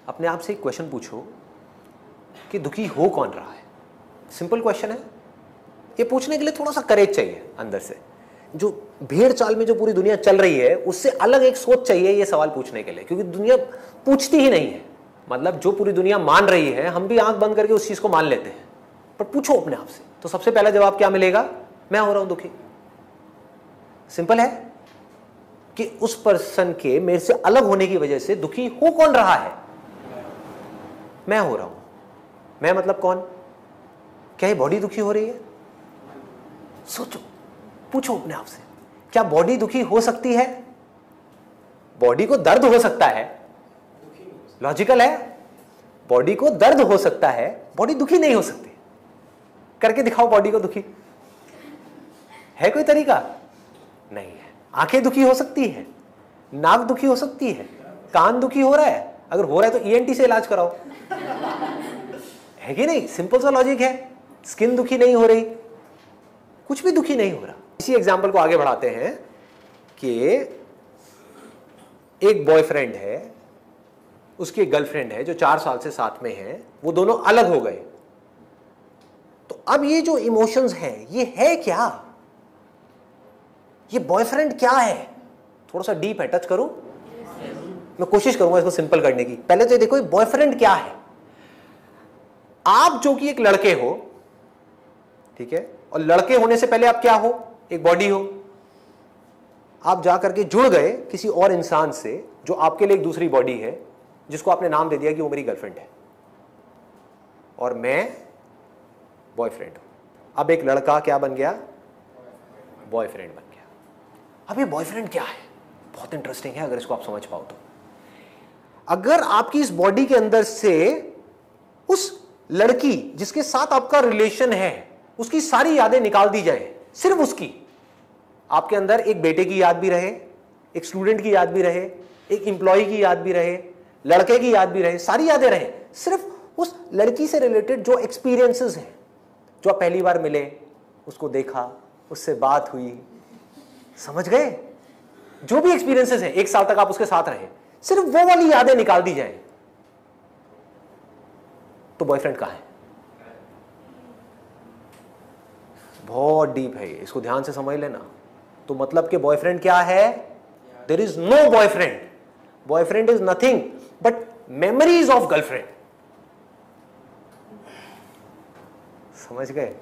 अपने आप से एक क्वेश्चन पूछो कि दुखी हो कौन रहा है। सिंपल क्वेश्चन है, ये पूछने के लिए थोड़ा सा करेज चाहिए अंदर से। जो भेड़ चाल में जो पूरी दुनिया चल रही है उससे अलग एक सोच चाहिए ये सवाल पूछने के लिए, क्योंकि दुनिया पूछती ही नहीं है। मतलब जो पूरी दुनिया मान रही है हम भी आंख बंद करके उस चीज को मान लेते हैं, पर पूछो अपने आप से तो सबसे पहला जवाब क्या मिलेगा? मैं हो रहा हूं दुखी। सिंपल है कि उस पर्सन के मेरे से अलग होने की वजह से दुखी हो कौन रहा है? मैं हो रहा हूं। मैं मतलब कौन? क्या ये बॉडी दुखी हो रही है? सोचो, पूछो अपने आप से, क्या बॉडी दुखी हो सकती है? बॉडी को दर्द हो सकता है, लॉजिकल है। बॉडी को दर्द हो सकता है, बॉडी दुखी नहीं हो सकती। करके दिखाओ बॉडी को दुखी। है कोई तरीका? नहीं है। आंखें दुखी हो सकती है, नाक दुखी हो सकती है, कान दुखी हो रहा है, अगर हो रहा है तो ईएनटी से इलाज कराओ। है कि नहीं? सिंपल सा लॉजिक है। स्किन दुखी नहीं हो रही, कुछ भी दुखी नहीं हो रहा। इसी एग्जांपल को आगे बढ़ाते हैं कि एक बॉयफ्रेंड है, उसकी एक गर्लफ्रेंड है जो 4 साल से साथ में है, वो दोनों अलग हो गए। तो अब ये जो इमोशंस हैं ये है क्या? ये बॉयफ्रेंड क्या है? थोड़ा सा डीप है, टच करूं? मैं कोशिश करूंगा इसको सिंपल करने की। पहले तो देखो बॉयफ्रेंड क्या है। आप जो कि एक लड़के हो, ठीक है, और लड़के होने से पहले आप क्या हो? एक बॉडी हो। आप जाकर के जुड़ गए किसी और इंसान से जो आपके लिए एक दूसरी बॉडी है, जिसको आपने नाम दे दिया कि वो मेरी गर्लफ्रेंड है और मैं बॉयफ्रेंड हूं। अब एक लड़का क्या बन गया? बॉयफ्रेंड बन गया। अब ये बॉयफ्रेंड क्या है? बहुत इंटरेस्टिंग है अगर इसको आप समझ पाओ तो। अगर आपकी इस बॉडी के अंदर से उस लड़की जिसके साथ आपका रिलेशन है उसकी सारी यादें निकाल दी जाए, सिर्फ उसकी, आपके अंदर एक बेटे की याद भी रहे, एक स्टूडेंट की याद भी रहे, एक एम्प्लॉय की याद भी रहे, लड़के की याद भी रहे, सारी यादें रहे, सिर्फ उस लड़की से रिलेटेड जो एक्सपीरियंसेस हैं, जो आप पहली बार मिले, उसको देखा, उससे बात हुई, समझ गए? जो भी एक्सपीरियंसेस हैं, 1 साल तक आप उसके साथ रहे, सिर्फ वो वाली यादें निकाल दी जाए, तो बॉयफ्रेंड कहां है? बहुत डीप है ये, इसको ध्यान से समझ लेना। तो मतलब कि बॉयफ्रेंड क्या है? There is no boyfriend. Boyfriend is nothing but memories of girlfriend. समझ गए?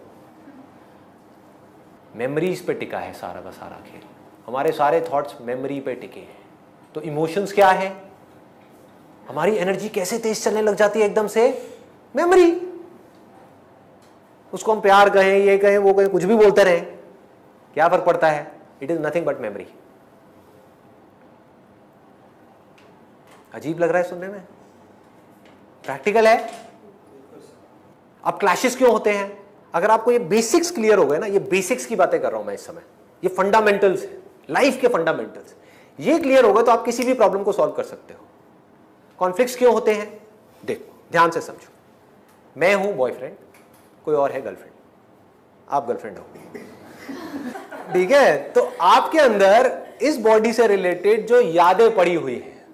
मेमोरीज पे टिका है सारा का सारा खेल। हमारे सारे थॉट्स मेमोरी पे टिके हैं। तो इमोशंस क्या है? हमारी एनर्जी कैसे तेज चलने लग जाती है एकदम से? मेमोरी। उसको हम प्यार कहें, ये कहें, वो कहें, कुछ भी बोलते रहे, क्या फर्क पड़ता है? It is nothing but memory. अजीब लग रहा है सुनने में? प्रैक्टिकल है। अब क्लैशेस क्यों होते हैं? अगर आपको ये बेसिक्स क्लियर हो गए ना, ये बेसिक्स की बातें कर रहा हूं मैं इस समय, ये फंडामेंटल्स है, लाइफ के फंडामेंटल्स, ये क्लियर हो गए तो आप किसी भी प्रॉब्लम को सॉल्व कर सकते हो। कॉन्फ्लिक्ट्स क्यों होते हैं? देखो ध्यान से समझो। मैं हूं बॉयफ्रेंड, कोई और है गर्लफ्रेंड, आप गर्लफ्रेंड हो, ठीक है? तो आपके अंदर इस बॉडी से रिलेटेड जो यादें पड़ी हुई हैं,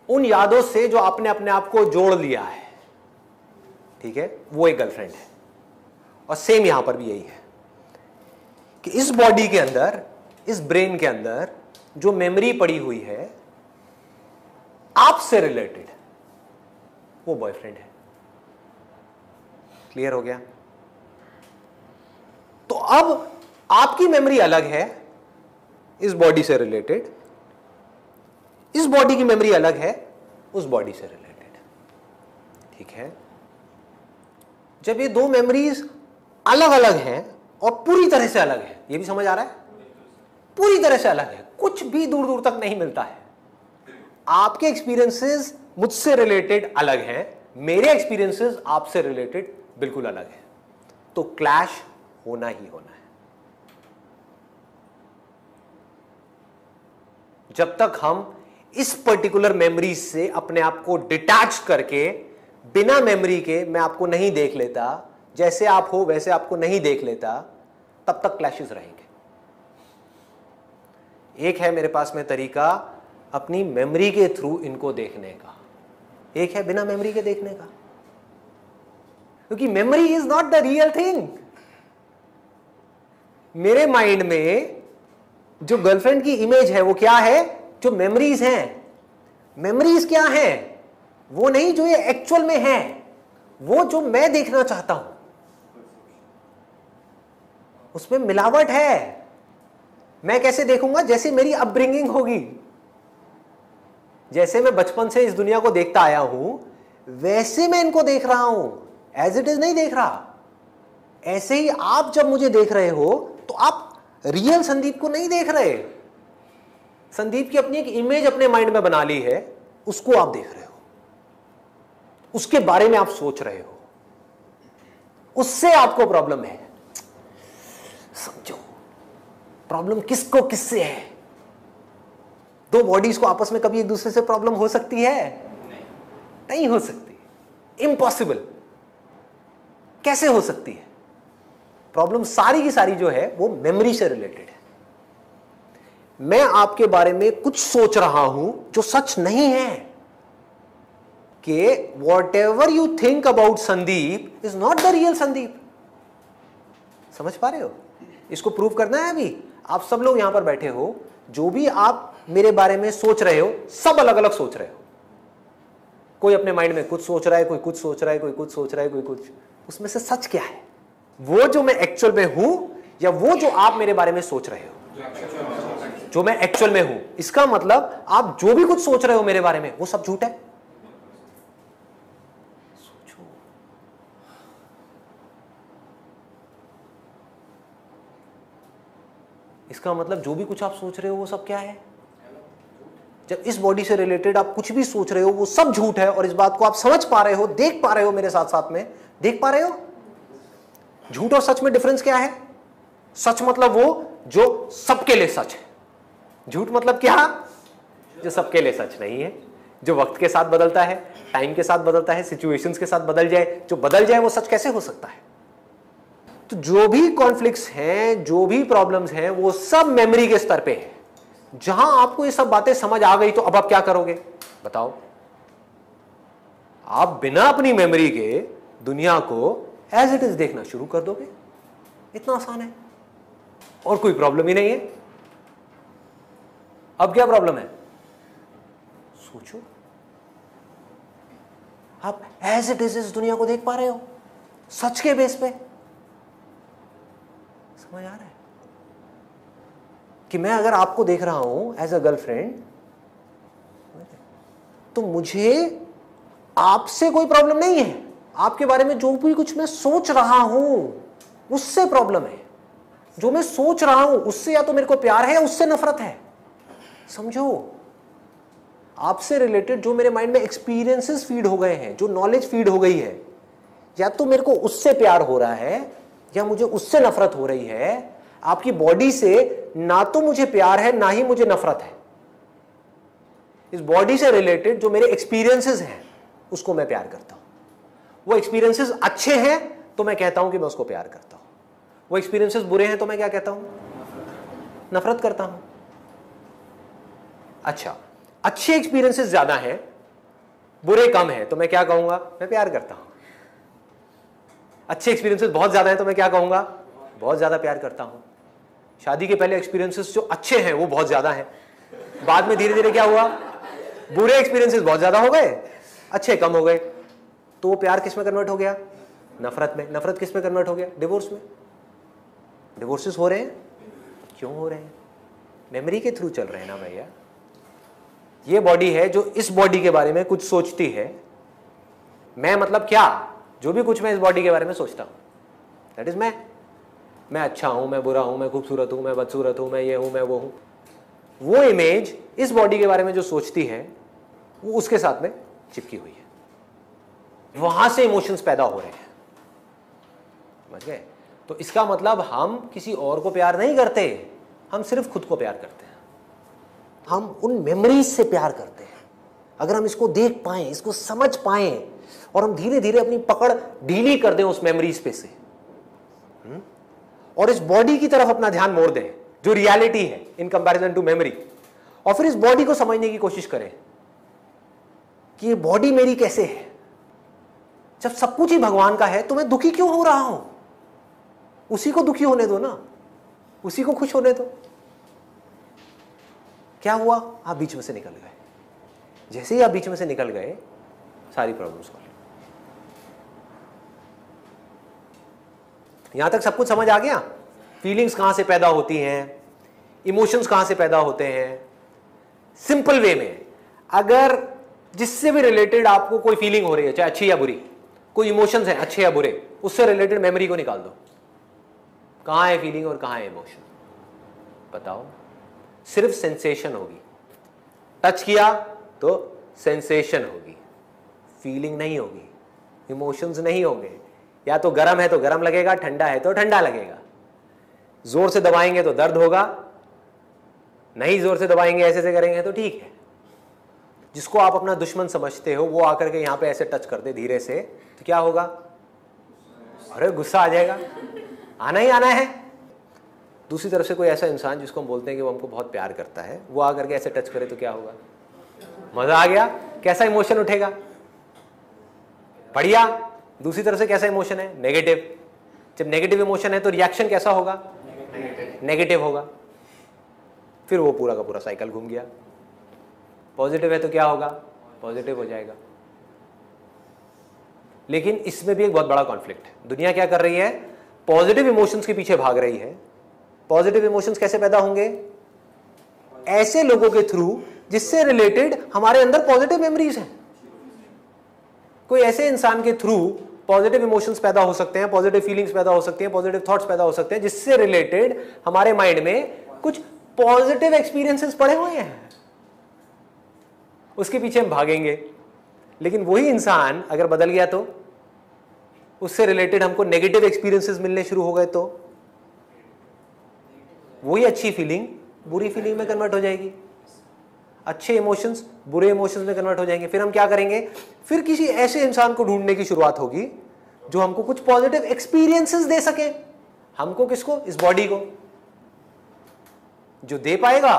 उन यादों से जो आपने अपने आप को जोड़ लिया है, ठीक है, वो एक गर्लफ्रेंड है। और सेम यहां पर भी यही है कि इस बॉडी के अंदर, इस ब्रेन के अंदर जो मेमोरी पड़ी हुई है आपसे रिलेटेड, वो बॉयफ्रेंड है। क्लियर हो गया? तो अब आपकी मेमोरी अलग है इस बॉडी से रिलेटेड, इस बॉडी की मेमोरी अलग है उस बॉडी से रिलेटेड, ठीक है? जब ये दो मेमोरीज अलग अलग हैं और पूरी तरह से अलग है, ये भी समझ आ रहा है? पूरी तरह से अलग है, कुछ भी दूर दूर तक नहीं मिलता है। आपके एक्सपीरियंसेस मुझसे रिलेटेड अलग हैं, मेरे एक्सपीरियंसेस आपसे रिलेटेड बिल्कुल अलग है, तो क्लैश होना ही होना है। जब तक हम इस पर्टिकुलर मेमोरी से अपने आप को डिटैच करके, बिना मेमोरी के मैं आपको नहीं देख लेता, जैसे आप हो वैसे आपको नहीं देख लेता, तब तक क्लैशेस रहेंगे। एक है मेरे पास में तरीका अपनी मेमोरी के थ्रू इनको देखने का, एक है बिना मेमोरी के देखने का, क्योंकि memory is not the real thing. मेरे माइंड में जो गर्लफ्रेंड की इमेज है वो क्या है? जो मेमोरीज हैं। मेमोरीज क्या है? वो नहीं जो ये एक्चुअल में है, वो जो मैं देखना चाहता हूं, उसमें मिलावट है। मैं कैसे देखूंगा? जैसे मेरी अपब्रिंगिंग होगी, जैसे मैं बचपन से इस दुनिया को देखता आया हूं, वैसे मैं इनको देख रहा हूं, एज इट इज नहीं देख रहा। ऐसे ही आप जब मुझे देख रहे हो तो आप रियल संदीप को नहीं देख रहे। संदीप की अपनी एक इमेज अपने माइंड में बना ली है, उसको आप देख रहे हो, उसके बारे में आप सोच रहे हो, उससे आपको प्रॉब्लम है। समझो प्रॉब्लम किसको किससे है? दो बॉडीज को आपस में कभी एक दूसरे से प्रॉब्लम हो सकती है? नहीं हो सकती, इम्पॉसिबल। कैसे हो सकती है? प्रॉब्लम सारी की सारी जो है वो मेमोरी से रिलेटेड है। मैं आपके बारे में कुछ सोच रहा हूं जो सच नहीं है, कि what ever you think about Sandeep is not the real Sandeep. समझ पा रहे हो? इसको प्रूव करना है। अभी आप सब लोग यहां पर बैठे हो, जो भी आप मेरे बारे में सोच रहे हो, सब अलग अलग सोच रहे हो। कोई अपने माइंड में कुछ सोच रहा है, कोई कुछ सोच रहा है, कोई कुछ सोच रहा है, कोई कुछ। उसमें से सच क्या है? वो जो मैं एक्चुअल में हूं, या वो जो आप मेरे बारे में सोच रहे हो? जो मैं एक्चुअल में हूं। इसका मतलब आप जो भी कुछ सोच रहे हो मेरे बारे में, वो सब झूठ है। सोचो, इसका मतलब जो भी कुछ आप सोच रहे हो वो सब क्या है? जब इस बॉडी से रिलेटेड आप कुछ भी सोच रहे हो वो सब झूठ है, और इस बात को आप समझ पा रहे हो, देख पा रहे हो, मेरे साथ साथ में देख पा रहे हो। झूठ और सच में डिफरेंस क्या है? सच मतलब वो जो सबके लिए सच है। झूठ मतलब क्या? जो सबके लिए सच नहीं है, जो वक्त के साथ बदलता है, टाइम के साथ बदलता है, सिचुएशंस के साथ बदल जाए। जो बदल जाए वो सच कैसे हो सकता है? तो जो भी कॉन्फ्लिक्ट्स हैं, जो भी प्रॉब्लम्स हैं, वो सब मेमोरी के स्तर पे है। जहां आपको ये सब बातें समझ आ गई तो अब आप क्या करोगे? बताओ। आप बिना अपनी मेमोरी के दुनिया को एज इट इज देखना शुरू कर दोगे। इतना आसान है, और कोई प्रॉब्लम ही नहीं है। अब क्या प्रॉब्लम है? सोचो, आप एज इट इज इस दुनिया को देख पा रहे हो, सच के बेस पे। समझ आ रहा है कि मैं अगर आपको देख रहा हूं एज अ गर्लफ्रेंड, तो मुझे आपसे कोई प्रॉब्लम नहीं है। आपके बारे में जो भी कुछ मैं सोच रहा हूं उससे प्रॉब्लम है। जो मैं सोच रहा हूं उससे या तो मेरे को प्यार है या उससे नफरत है। समझो, आपसे रिलेटेड जो मेरे माइंड में एक्सपीरियंसेस फीड हो गए हैं, जो नॉलेज फीड हो गई है, या तो मेरे को उससे प्यार हो रहा है या मुझे उससे नफरत हो रही है। आपकी बॉडी से ना तो मुझे प्यार है ना ही मुझे नफरत है। इस बॉडी से रिलेटेड जो मेरे एक्सपीरियंसेस हैं उसको मैं प्यार करता हूं। वो एक्सपीरियंसेस अच्छे हैं तो मैं कहता हूं कि मैं उसको प्यार करता हूं। वो एक्सपीरियंसेस बुरे हैं तो मैं क्या कहता हूं? नफरत करता हूं। अच्छा, अच्छे एक्सपीरियंसेस ज्यादा हैं, बुरे कम हैं, तो मैं क्या कहूंगा? मैं प्यार करता हूं। अच्छे एक्सपीरियंसेस बहुत ज्यादा हैं तो मैं क्या कहूंगा? बहुत ज्यादा प्यार करता हूं। शादी के पहले एक्सपीरियंसेस जो अच्छे हैं वो बहुत ज्यादा हैं, बाद में धीरे धीरे क्या हुआ? बुरे एक्सपीरियंसेस बहुत ज्यादा हो गए, अच्छे कम हो गए, तो वो प्यार किस में कन्वर्ट हो गया? नफरत में। नफरत किस में कन्वर्ट हो गया? डिवोर्स में। डिवोर्सेस हो रहे हैं, क्यों हो रहे हैं? मेमोरी के थ्रू चल रहे हैं ना भैया। ये बॉडी है जो इस बॉडी के बारे में कुछ सोचती है। मैं मतलब क्या? जो भी कुछ मैं इस बॉडी के बारे में सोचता हूं, दैट इज मैं अच्छा हूं, मैं बुरा हूं, मैं खूबसूरत हूं, मैं बदसूरत हूं, मैं ये हूं, मैं वो हूं। वो इमेज इस बॉडी के बारे में जो सोचती है वो उसके साथ में चिपकी हुई है। वहां से इमोशंस पैदा हो रहे हैं। समझ गए? तो इसका मतलब हम किसी और को प्यार नहीं करते, हम सिर्फ खुद को प्यार करते हैं। हम उन मेमोरीज से प्यार करते हैं। अगर हम इसको देख पाएं, इसको समझ पाएं, और हम धीरे धीरे अपनी पकड़ ढीली कर दें उस मेमोरीज पे से, और इस बॉडी की तरफ अपना ध्यान मोड़ दें जो रियलिटी है इन कंपैरिजन टू मेमोरी, और फिर इस बॉडी को समझने की कोशिश करें कि ये बॉडी मेरी कैसे है। जब सब कुछ ही भगवान का है तो मैं दुखी क्यों हो रहा हूं? उसी को दुखी होने दो ना, उसी को खुश होने दो। क्या हुआ? आप बीच में से निकल गए। जैसे ही आप बीच में से निकल गए, सारी प्रॉब्लम सॉल्व। यहां तक सब कुछ समझ आ गया? फीलिंग्स कहां से पैदा होती हैं, इमोशंस कहां से पैदा होते हैं। सिंपल वे में, अगर जिससे भी रिलेटेड आपको कोई फीलिंग हो रही है, चाहे अच्छी या बुरी, कोई इमोशंस है अच्छे या बुरे, उससे रिलेटेड मेमोरी को निकाल दो। कहां है फीलिंग और कहां है इमोशन? बताओ। सिर्फ सेंसेशन होगी। टच किया तो सेंसेशन होगी, फीलिंग नहीं होगी, इमोशंस नहीं होंगे। या तो गर्म है तो गर्म लगेगा, ठंडा है तो ठंडा लगेगा। जोर से दबाएंगे तो दर्द होगा, नहीं जोर से दबाएंगे ऐसे से करेंगे तो ठीक है। जिसको आप अपना दुश्मन समझते हो वो आकर के यहां पे ऐसे टच कर दे धीरे से, तो क्या होगा? अरे गुस्सा आ जाएगा, आना ही आना है। दूसरी तरफ से कोई ऐसा इंसान जिसको हम बोलते हैं कि वो हमको बहुत प्यार करता है, वो आकर के ऐसे टच करे तो क्या होगा? मजा आ गया। कैसा इमोशन उठेगा? बढ़िया। दूसरी तरफ से कैसा इमोशन है? नेगेटिव। जब नेगेटिव इमोशन है तो रिएक्शन कैसा होगा? नेगेटिव होगा। फिर वो पूरा का पूरा साइकिल घूम गया। पॉजिटिव है तो क्या होगा? पॉजिटिव हो जाएगा। लेकिन इसमें भी एक बहुत बड़ा कॉन्फ्लिक्ट है। दुनिया क्या कर रही है? पॉजिटिव इमोशंस के पीछे भाग रही है। पॉजिटिव इमोशंस कैसे पैदा होंगे? ऐसे लोगों के थ्रू जिससे रिलेटेड हमारे अंदर पॉजिटिव मेमोरीज हैं। कोई ऐसे इंसान के थ्रू पॉजिटिव इमोशंस पैदा हो सकते हैं, पॉजिटिव फीलिंग्स पैदा हो सकती हैं, पॉजिटिव थॉट्स पैदा हो सकते हैं, जिससे रिलेटेड हमारे माइंड में कुछ पॉजिटिव एक्सपीरियंसेस पड़े हुए हैं। उसके पीछे हम भागेंगे। लेकिन वही इंसान अगर बदल गया तो उससे रिलेटेड हमको नेगेटिव एक्सपीरियंसेस मिलने शुरू हो गए तो वही अच्छी फीलिंग बुरी फीलिंग में कन्वर्ट हो जाएगी, अच्छे इमोशंस बुरे इमोशंस में कन्वर्ट हो जाएंगे। फिर हम क्या करेंगे? फिर किसी ऐसे इंसान को ढूंढने की शुरुआत होगी जो हमको कुछ पॉजिटिव एक्सपीरियंसेस दे सके। हमको किसको? इस बॉडी को। जो दे पाएगा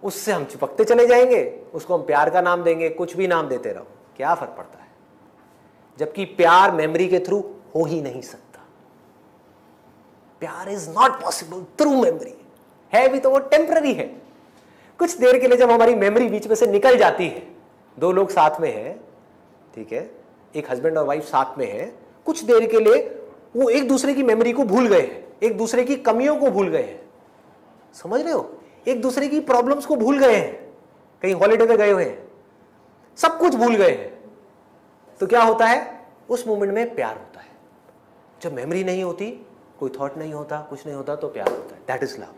उससे हम चिपकते चले जाएंगे, उसको हम प्यार का नाम देंगे, कुछ भी नाम देते रहो, क्या फर्क पड़ता है? जबकि प्यार मेमोरी के थ्रू हो ही नहीं सकता। प्यार is not possible through memory. है भी तो वो टेम्पररी है। कुछ देर के लिए जब हमारी मेमोरी बीच में से निकल जाती है, दो लोग साथ में हैं, ठीक है, एक हस्बैंड और वाइफ साथ में है, कुछ देर के लिए वो एक दूसरे की मेमोरी को भूल गए हैं, एक दूसरे की कमियों को भूल गए हैं। समझ रहे हो? एक दूसरे की प्रॉब्लम्स को भूल गए हैं, कहीं हॉलिडे पे गए हुए हैं, सब कुछ भूल गए हैं। तो क्या होता है? उस मोमेंट में प्यार होता है। जब मेमोरी नहीं होती, कोई थॉट नहीं होता, कुछ नहीं होता, तो प्यार होता है। That is love.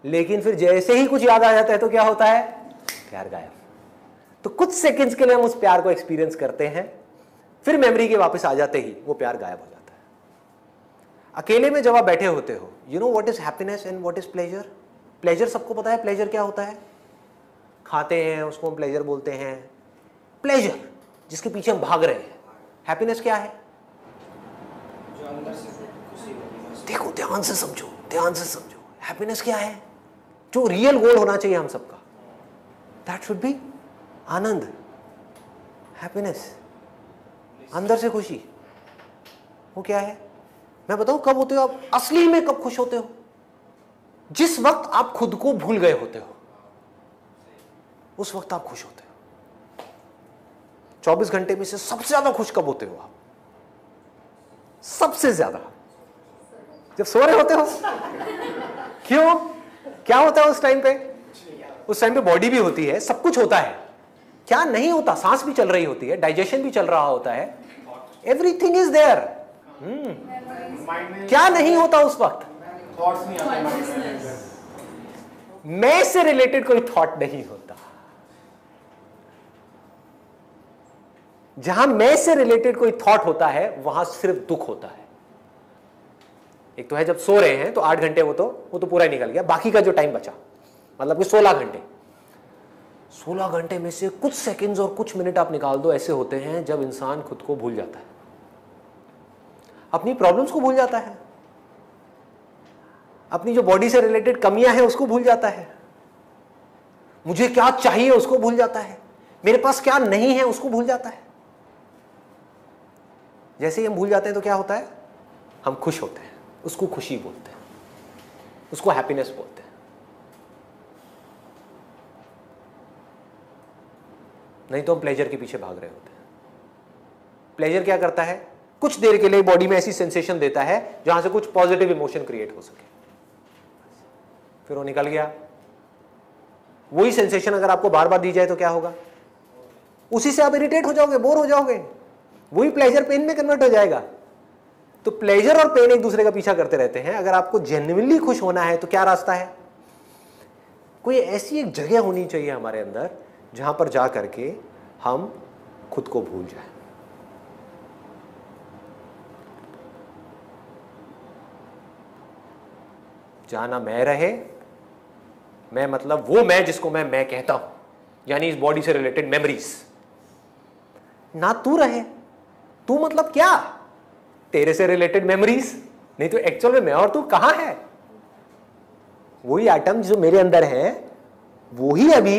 लेकिन फिर जैसे ही कुछ याद आ जाता है तो क्या होता है? प्यार गायब। तो कुछ सेकंड्स के लिए हम उस प्यार को एक्सपीरियंस करते हैं, फिर मेमोरी के वापस आ जाते ही वो प्यार गायब हो जाता है। अकेले में जब आप बैठे होते हो, you know what is happiness and what is pleasure? Pleasure सबको पता है। प्लेजर क्या होता है? खाते हैं उसको हम प्लेजर बोलते हैं। प्लेजर जिसके पीछे हम भाग रहे हैं। हैप्पीनेस क्या है? जो अंदर से खुशी होती है। देखो, ध्यान से समझो, ध्यान से समझो। हैप्पीनेस क्या है? जो रियल गोल होना चाहिए हम सबका, that should be Anand, happiness, अंदर से खुशी। वो क्या है? मैं बताऊं कब होते हो आप असली में? कब खुश होते हो? जिस वक्त आप खुद को भूल गए होते हो, उस वक्त आप खुश होते हो। 24 घंटे में से सबसे ज्यादा खुश कब होते हो आप? सबसे ज्यादा जब सो रहे होते हो। क्यों? क्या होता है उस टाइम पे? उस टाइम पे बॉडी भी होती है, सब कुछ होता है। क्या नहीं होता? सांस भी चल रही होती है, डाइजेशन भी चल रहा होता है, एवरीथिंग इज देयर। क्या नहीं होता उस वक्त? थॉट्स नहीं आते। मैं से रिलेटेड कोई थॉट नहीं होता। जहां मैं से रिलेटेड कोई थॉट होता है वहां सिर्फ दुख होता है। एक तो है जब सो रहे हैं तो 8 घंटे वो तो पूरा ही निकल गया, बाकी का जो टाइम बचा मतलब कि 16 घंटे, 16 घंटे में से कुछ सेकंड्स और कुछ मिनट आप निकाल दो, ऐसे होते हैं जब इंसान खुद को भूल जाता है, अपनी प्रॉब्लम्स को भूल जाता है, अपनी जो बॉडी से रिलेटेड कमियां हैं उसको भूल जाता है, मुझे क्या चाहिए उसको भूल जाता है, मेरे पास क्या नहीं है उसको भूल जाता है। जैसे ही हम भूल जाते हैं तो क्या होता है, हम खुश होते हैं, उसको खुशी बोलते हैं, उसको हैप्पीनेस बोलते हैं। नहीं तो हम प्लेजर के पीछे भाग रहे होते हैं। प्लेजर क्या करता है, कुछ देर के लिए बॉडी में ऐसी सेंसेशन देता है जहां से कुछ पॉजिटिव इमोशन क्रिएट हो सके, फिर वो निकल गया। वही सेंसेशन अगर आपको बार बार दी जाए तो क्या होगा, उसी से आप इरिटेट हो जाओगे, बोर हो जाओगे, वही प्लेजर पेन में कन्वर्ट हो जाएगा। तो प्लेजर और पेन एक दूसरे का पीछा करते रहते हैं। अगर आपको जेन्युइनली खुश होना है तो क्या रास्ता है, कोई ऐसी एक जगह होनी चाहिए हमारे अंदर जहां पर जा करके हम खुद को भूल जाएं। जहां ना मैं रहे, मैं मतलब वो मैं जिसको मैं कहता हूं, यानी इस बॉडी से रिलेटेड मेमोरीज, ना तू रहे। तू मतलब क्या, तेरे से रिलेटेड मेमोरीज, नहीं तो एक्चुअल में मैं और तू कहां है। वही एटम जो मेरे अंदर है वो ही अभी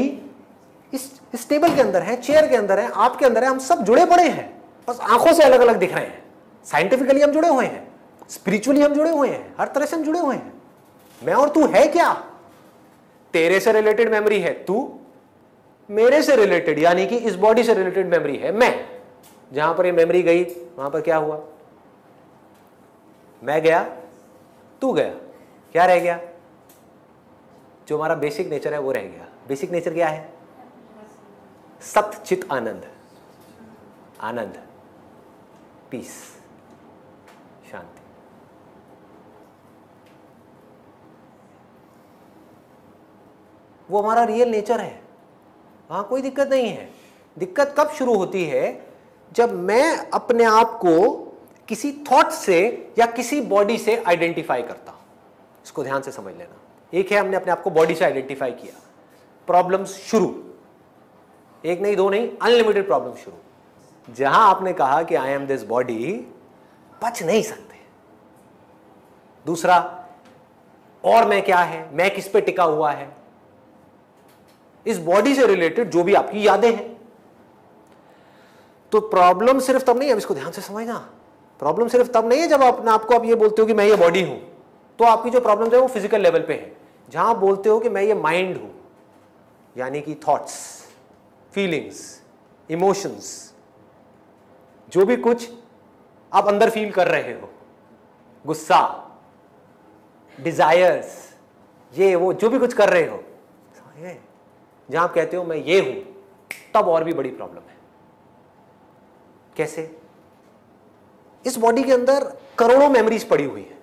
इस टेबल के अंदर है, चेयर के अंदर है, आपके अंदर है। हम सब जुड़े पड़े हैं, बस आंखों से अलग अलग दिख रहे हैं। साइंटिफिकली हम जुड़े हुए हैं, स्पिरिचुअली हम जुड़े हुए हैं, हर तरह से हम जुड़े हुए हैं। मैं और तू है क्या, तेरे से रिलेटेड मेमोरी है तू, मेरे से रिलेटेड यानी कि इस बॉडी से रिलेटेड मेमोरी है मैं। जहां पर ये मेमोरी गई वहां पर क्या हुआ, मैं गया, तू गया, क्या रह गया, जो हमारा बेसिक नेचर है वो रह गया। बेसिक नेचर क्या है, सत चित आनंद, आनंद, पीस, शांति। वो हमारा रियल नेचर है, वहां कोई दिक्कत नहीं है। दिक्कत कब शुरू होती है, जब मैं अपने आप को किसी थॉट से या किसी बॉडी से आइडेंटिफाई करता हूं। इसको ध्यान से समझ लेना। एक है हमने अपने आप को बॉडी से आइडेंटिफाई किया, प्रॉब्लम्स शुरू, एक नहीं दो नहीं, अनलिमिटेड प्रॉब्लम शुरू। जहां आपने कहा कि आई एम दिस बॉडी, बच नहीं सकते। दूसरा, और मैं क्या है, मैं किस पे टिका हुआ है, इस बॉडी से रिलेटेड जो भी आपकी यादें हैं। तो प्रॉब्लम सिर्फ तब नहीं है, अब इसको ध्यान से समझना, प्रॉब्लम सिर्फ तब नहीं है जब अपने आपको आप ये बोलते हो कि मैं ये बॉडी हूं। तो आपकी जो प्रॉब्लम है वो फिजिकल लेवल पे है। जहां आप बोलते हो कि मैं ये माइंड हूं, यानी कि थॉट्स, फीलिंग्स, इमोशंस, जो भी कुछ आप अंदर फील कर रहे हो, गुस्सा, डिजायर्स, ये वो जो भी कुछ कर रहे हो, जहां आप कहते हो मैं ये हूं, तब और भी बड़ी प्रॉब्लम है। कैसे, इस बॉडी के अंदर करोड़ों मेमोरीज पड़ी हुई है,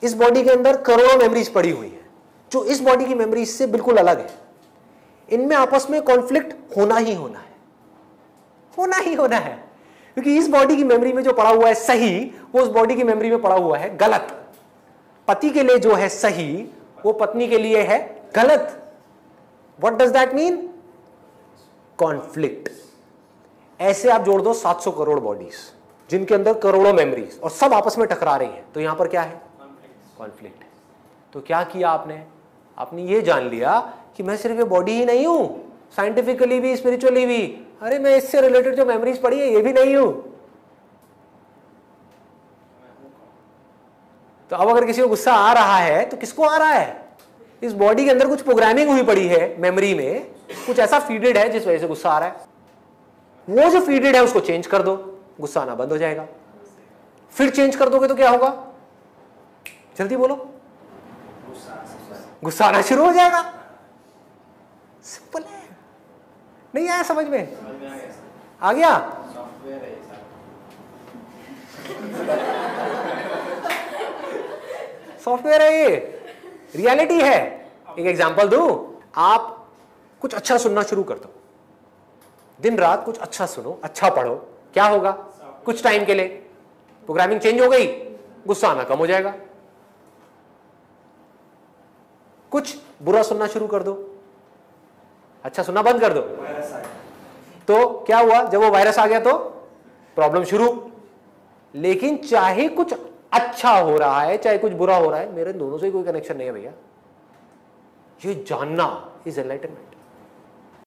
इस बॉडी के अंदर करोड़ों मेमोरीज पड़ी हुई है जो इस बॉडी की मेमोरीज से बिल्कुल अलग है। इनमें आपस में कॉन्फ्लिक्ट होना ही होना है, होना ही होना है, क्योंकि इस बॉडी की मेमोरी में जो पड़ा हुआ है सही, वो उस बॉडी की मेमोरी में पड़ा हुआ है गलत। पति के लिए जो है सही, वो पत्नी के लिए है गलत। What does that mean? Conflict. ऐसे आप जोड़ दो 700 करोड़ बॉडीज जिनके अंदर करोड़ों मेमोरीज और सब आपस में टकरा रही हैं, तो यहां पर क्या है, कॉन्फ्लिक्ट है। तो क्या किया आपने ये जान लिया कि मैं सिर्फ ये बॉडी ही नहीं हूं, साइंटिफिकली भी, स्पिरिचुअली भी, अरे मैं इससे रिलेटेड जो मेमोरीज पड़ी है ये भी नहीं हूं। तो अब अगर किसी को गुस्सा आ रहा है तो किसको आ रहा है, इस बॉडी के अंदर कुछ प्रोग्रामिंग हुई पड़ी है, मेमोरी में कुछ ऐसा फीडेड है जिस वजह से गुस्सा आ रहा है। वो जो फीडेड है उसको चेंज कर दो, गुस्सा आना बंद हो जाएगा। फिर चेंज कर दोगे तो क्या होगा, जल्दी बोलो, गुस्सा आना शुरू हो जाएगा। सिंपल है, नहीं आया समझ में, आ गया। सॉफ्टवेयर है ये, रियलिटी है। एक एग्जांपल दूं, आप कुछ अच्छा सुनना शुरू कर दो, दिन रात कुछ अच्छा सुनो, अच्छा पढ़ो, क्या होगा, कुछ टाइम के लिए प्रोग्रामिंग चेंज हो गई, गुस्सा आना कम हो जाएगा। कुछ बुरा सुनना शुरू कर दो, अच्छा सुनना बंद कर दो, तो क्या हुआ, जब वो वायरस आ गया तो प्रॉब्लम शुरू। लेकिन चाहे कुछ अच्छा हो रहा है चाहे कुछ बुरा हो रहा है, मेरे दोनों से कोई कनेक्शन नहीं है भैया। ये जानना इज एनलाइटनमेंट।